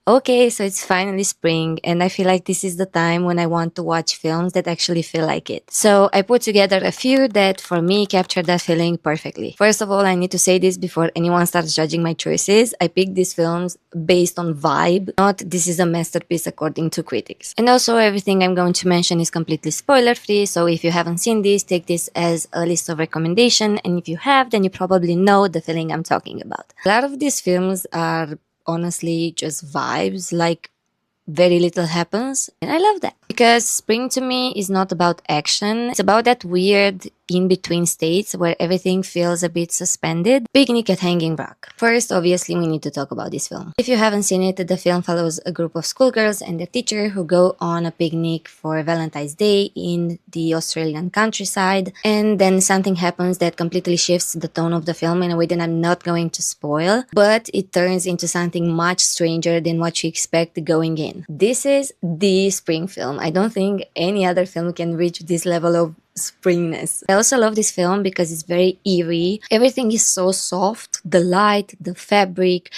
Okay, so it's finally spring, and I feel like this is the time when I want to watch films that actually feel like it. So I put together a few that for me capture that feeling perfectly. First of all, I need to say this before anyone starts judging my choices. I picked these films based on vibe, not this is a masterpiece according to critics. And also, everything I'm going to mention is completely spoiler free, so if you haven't seen this, take this as a list of recommendation, and if you have, then you probably know the feeling I'm talking about. A lot of these films are honestly just vibes, like very little happens, and I love that because spring to me is not about action. It's about that weird in between states where everything feels a bit suspended. Picnic at Hanging Rock. First, obviously, we need to talk about this film. If you haven't seen it, the film follows a group of schoolgirls and their teacher who go on a picnic for Valentine's Day in the Australian countryside, and then something happens that completely shifts the tone of the film in a way that I'm not going to spoil, but it turns into something much stranger than what you expect going in. This is the spring film. I don't think any other film can reach this level of springiness. I also love this film because it's very eerie. Everything is so soft. The light, the fabric,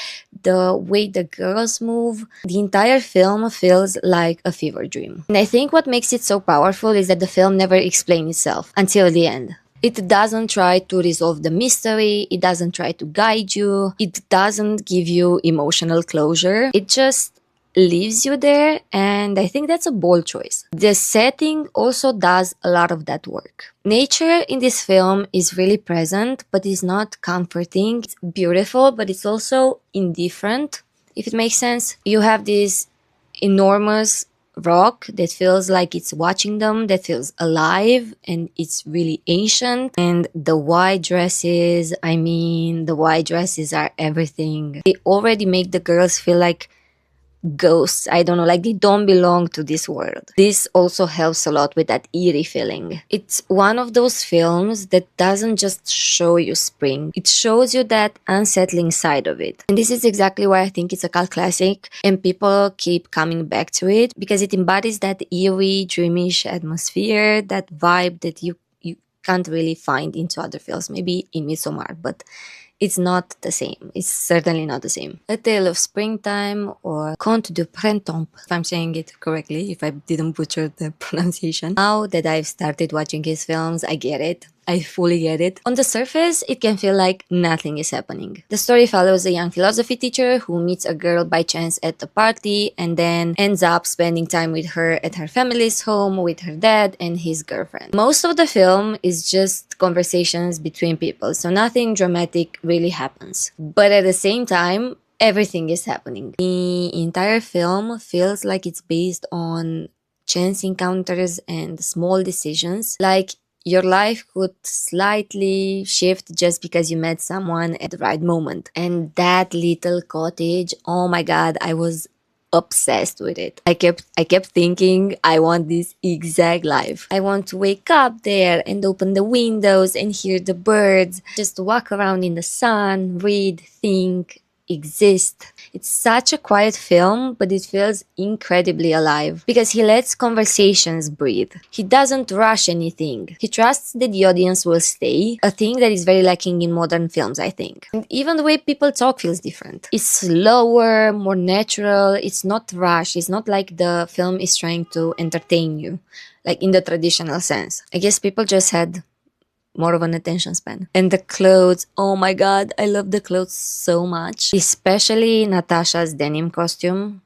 the way the girls move. The entire film feels like a fever dream. And I think what makes it so powerful is that the film never explains itself until the end. It doesn't try to resolve the mystery, it doesn't try to guide you, it doesn't give you emotional closure. It just leaves you there, and I think that's a bold choice. The setting also does a lot of that work. Nature in this film is really present, but it's not comforting. It's beautiful, but it's also indifferent, if it makes sense. You have this enormous rock that feels like it's watching them, that feels alive, and it's really ancient. And the white dresses, the white dresses are everything. They already make the girls feel like ghosts. I don't know, like they don't belong to this world. This also helps a lot with that eerie feeling. It's one of those films that doesn't just show you spring, it shows you that unsettling side of it. And this is exactly why I think it's a cult classic and people keep coming back to it, because it embodies that eerie, dreamish atmosphere, that vibe that you can't really find into other films, maybe in Midsommar, but it's not the same. It's certainly not the same. A Tale of Springtime, or Conte de Printemps, if I'm saying it correctly, if I didn't butcher the pronunciation. Now that I've started watching his films, I get it. I fully get it. On the surface, it can feel like nothing is happening. The story follows a young philosophy teacher who meets a girl by chance at a party and then ends up spending time with her at her family's home with her dad and his girlfriend. Most of the film is just conversations between people, so nothing dramatic really happens. But at the same time, everything is happening. The entire film feels like it's based on chance encounters and small decisions. Like, your life could slightly shift just because you met someone at the right moment. And that little cottage, oh my god, I was obsessed with it. I kept thinking, I want this exact life. I want to wake up there and open the windows and hear the birds, just walk around in the sun, read, think, exist. It's such a quiet film, but it feels incredibly alive because he lets conversations breathe. He doesn't rush anything. He trusts that the audience will stay, a thing that is very lacking in modern films, I think. And even the way people talk feels different. It's slower, more natural, it's not rushed, it's not like the film is trying to entertain you, like in the traditional sense. I guess people just had more of an attention span. And the clothes, oh my god, I love the clothes so much. Especially Natasha's denim costume.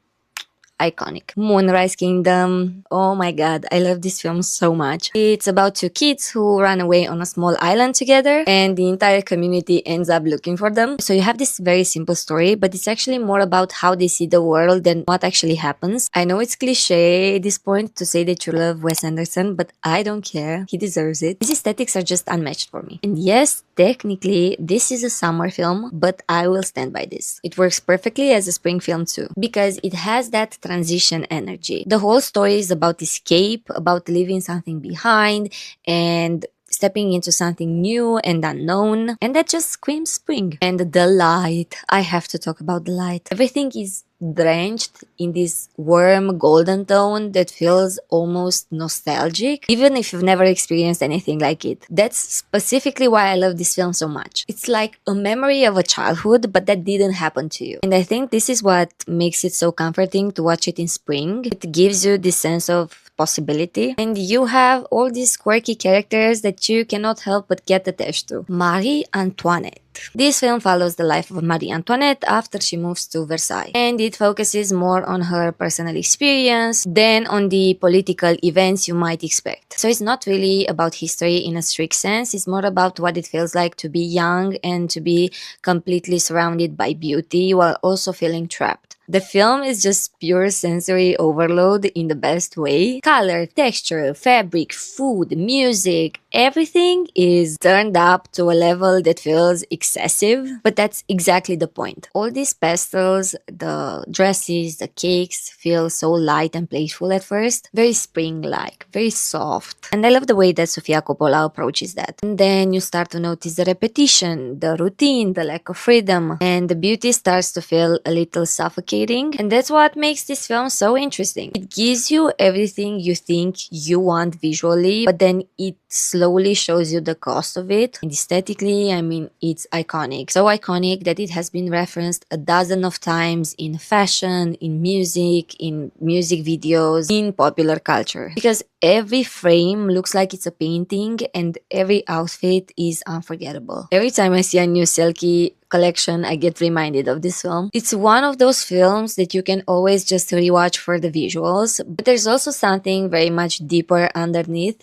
Iconic. Moonrise Kingdom. Oh my god, I love this film so much. It's about two kids who run away on a small island together and the entire community ends up looking for them. So you have this very simple story, but it's actually more about how they see the world than what actually happens. I know it's cliche at this point to say that you love Wes Anderson, but I don't care. He deserves it. His aesthetics are just unmatched for me. And yes, technically, this is a summer film, but I will stand by this. It works perfectly as a spring film too, because it has that transition energy. The whole story is about escape, about leaving something behind, and stepping into something new and unknown, and that just screams spring. And the light, I have to talk about the light. Everything is drenched in this warm golden tone that feels almost nostalgic, even if you've never experienced anything like it. That's specifically why I love this film so much. It's like a memory of a childhood, but that didn't happen to you. And I think this is what makes it so comforting to watch it in spring. It gives you this sense of possibility, and you have all these quirky characters that you cannot help but get attached to. Marie Antoinette. This film follows the life of Marie Antoinette after she moves to Versailles, and it focuses more on her personal experience than on the political events you might expect. So it's not really about history in a strict sense, it's more about what it feels like to be young and to be completely surrounded by beauty while also feeling trapped. The film is just pure sensory overload in the best way. Color, texture, fabric, food, music, everything is turned up to a level that feels excessive, but that's exactly the point. All these pastels, the dresses, the cakes feel so light and playful at first, very spring-like, very soft. And I love the way that Sofia Coppola approaches that. And then you start to notice the repetition, the routine, the lack of freedom, and the beauty starts to feel a little suffocating. And that's what makes this film so interesting. It gives you everything you think you want visually, but then it slowly shows you the cost of it. And aesthetically, I mean, it's iconic. So iconic that it has been referenced a dozen of times in fashion, in music videos, in popular culture. Because every frame looks like it's a painting and every outfit is unforgettable. Every time I see a new Selkie collection, I get reminded of this film. It's one of those films that you can always just rewatch for the visuals, but there's also something very much deeper underneath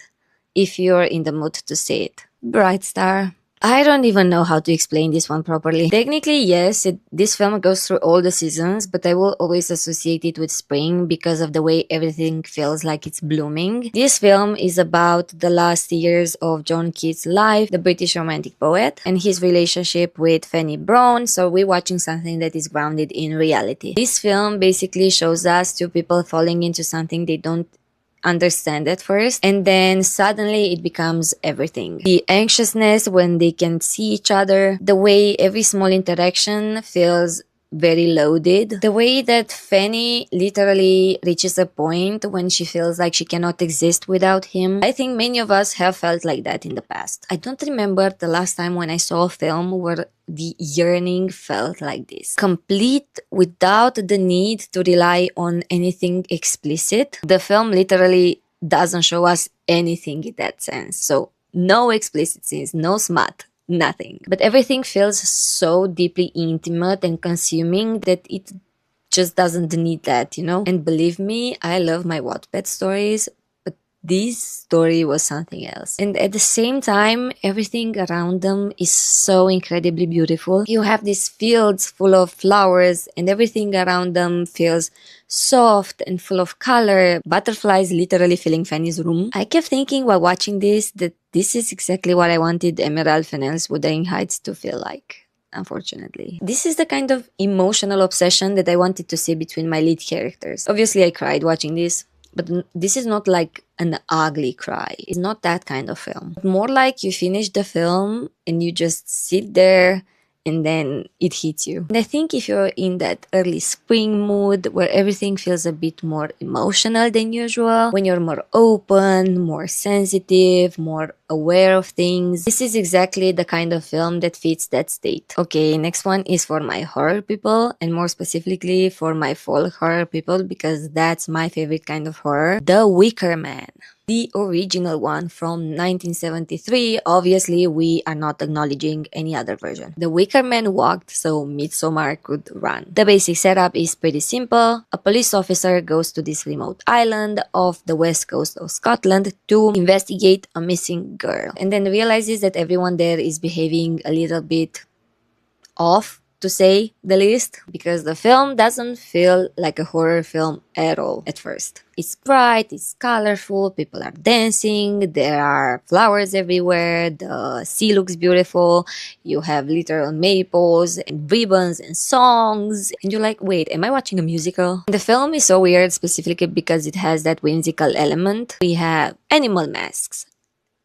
if you're in the mood to see it. Bright Star. I don't even know how to explain this one properly. Technically, yes, this film goes through all the seasons, but I will always associate it with spring because of the way everything feels like it's blooming. This film is about the last years of John Keats' life, the British romantic poet, and his relationship with Fanny Brown, so we're watching something that is grounded in reality. This film basically shows us two people falling into something they don't understand at first, and then suddenly it becomes everything. The anxiousness when they can see each other, the way every small interaction feels very loaded, the way that Fanny literally reaches a point when she feels like she cannot exist without him. I think many of us have felt like that in the past. I don't remember the last time when I saw a film where the yearning felt like this. Complete without the need to rely on anything explicit. The film literally doesn't show us anything in that sense. So no explicit scenes, no smut, nothing. But everything feels so deeply intimate and consuming that it just doesn't need that, you know? And believe me, I love my Wattpad stories, but this story was something else. And at the same time, everything around them is so incredibly beautiful. You have these fields full of flowers and everything around them feels soft and full of color. Butterflies literally filling Fanny's room. I kept thinking while watching this that this is exactly what I wanted Emerald Fennell's Wuthering Heights to feel like. Unfortunately. This is the kind of emotional obsession that I wanted to see between my lead characters. Obviously, I cried watching this, but this is not like an ugly cry. It's not that kind of film. More like you finish the film and you just sit there and then it hits you. And I think if you're in that early spring mood where everything feels a bit more emotional than usual, when you're more open, more sensitive, more aware of things, this is exactly the kind of film that fits that state. Okay, next one is for my horror people, and more specifically for my folk horror people, because that's my favorite kind of horror. The Wicker Man. The original one from 1973. Obviously, we are not acknowledging any other version. The Wicker Man walked so Midsommar could run. The basic setup is pretty simple. A police officer goes to this remote island off the west coast of Scotland to investigate a missing girl, and then realizes that everyone there is behaving a little bit off, to say the least, because the film doesn't feel like a horror film at all at first. It's bright, it's colorful, people are dancing, there are flowers everywhere, the sea looks beautiful, you have literal maples and ribbons and songs, and you're like, wait, am I watching a musical? The film is so weird specifically because it has that whimsical element. We have animal masks,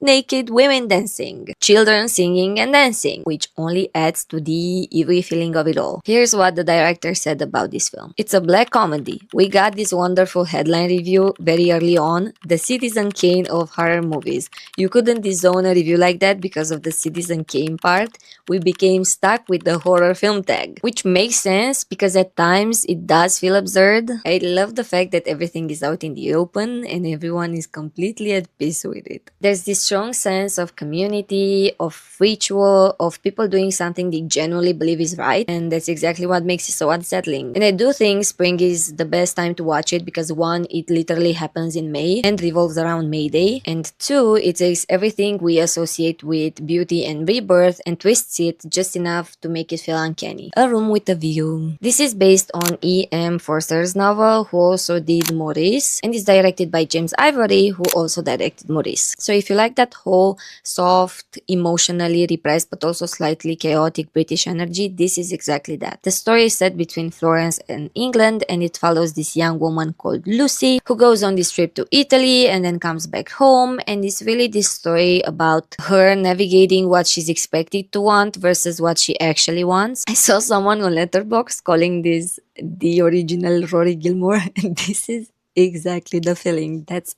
naked women dancing, children singing and dancing, which only adds to the eerie feeling of it all. Here's what the director said about this film. It's a black comedy. We got this wonderful headline review very early on, the Citizen Kane of horror movies. You couldn't disown a review like that because of the Citizen Kane part. We became stuck with the horror film tag, which makes sense because at times it does feel absurd. I love the fact that everything is out in the open and everyone is completely at peace with it. There's this strong sense of community, of ritual, of people doing something they genuinely believe is right, and that's exactly what makes it so unsettling. And I do think spring is the best time to watch it because one, it literally happens in May and revolves around May Day, and two, it takes everything we associate with beauty and rebirth and twists it just enough to make it feel uncanny. A Room with a View. This is based on E.M. Forster's novel, who also did Maurice, and is directed by James Ivory, who also directed Maurice. So if you like that whole soft, emotionally repressed but also slightly chaotic British energy, this is exactly that. The story is set between Florence and England, and it follows this young woman called Lucy who goes on this trip to Italy and then comes back home, and it's really this story about her navigating what she's expected to want versus what she actually wants. I saw someone on letterboxd calling this the original Rory Gilmore, and this is exactly the feeling. That's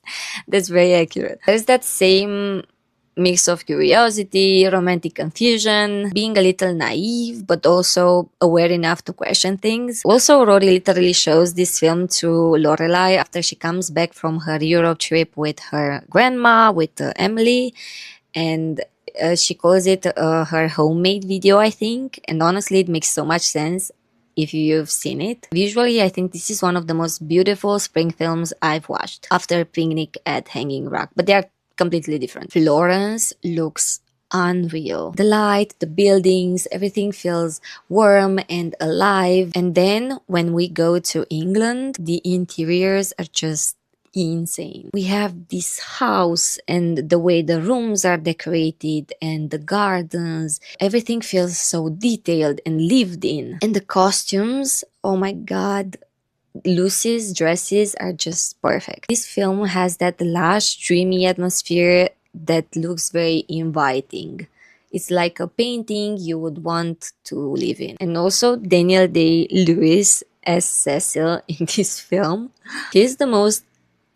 very accurate. There's that same mix of curiosity, romantic confusion, being a little naive, but also aware enough to question things. Also, Rory literally shows this film to Lorelai after she comes back from her Europe trip with her grandma, with Emily, and she calls it her homemade video, I think. And honestly, it makes so much sense if you've seen it. Visually, I think this is one of the most beautiful spring films I've watched after Picnic at Hanging Rock, but they are completely different. Florence looks unreal. The light, the buildings, everything feels warm and alive. And then when we go to England, the interiors are just insane. We have this house and the way the rooms are decorated and the gardens, everything feels so detailed and lived in. And the costumes, oh my god, Lucy's dresses are just perfect. This film has that lush, dreamy atmosphere that looks very inviting. It's like a painting you would want to live in. And also Daniel Day-Lewis as Cecil in this film. He's the most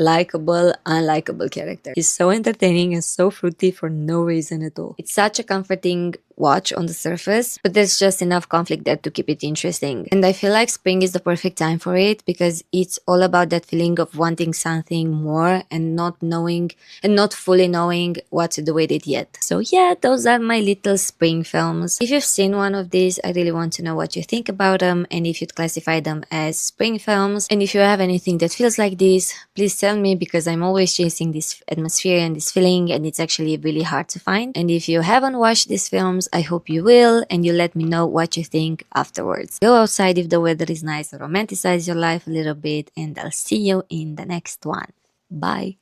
likable, unlikable character. He's so entertaining and so fruity for no reason at all. It's such a comforting watch on the surface, but there's just enough conflict there to keep it interesting. And I feel like spring is the perfect time for it because it's all about that feeling of wanting something more and not knowing and not fully knowing what to do with it yet. So yeah, those are my little spring films. If you've seen one of these, I really want to know what you think about them and if you'd classify them as spring films. And if you have anything that feels like this, please tell me because I'm always chasing this atmosphere and this feeling and it's actually really hard to find. And if you haven't watched these films, I hope you will, and you let me know what you think afterwards. Go outside if the weather is nice, romanticize your life a little bit, and I'll see you in the next one. Bye!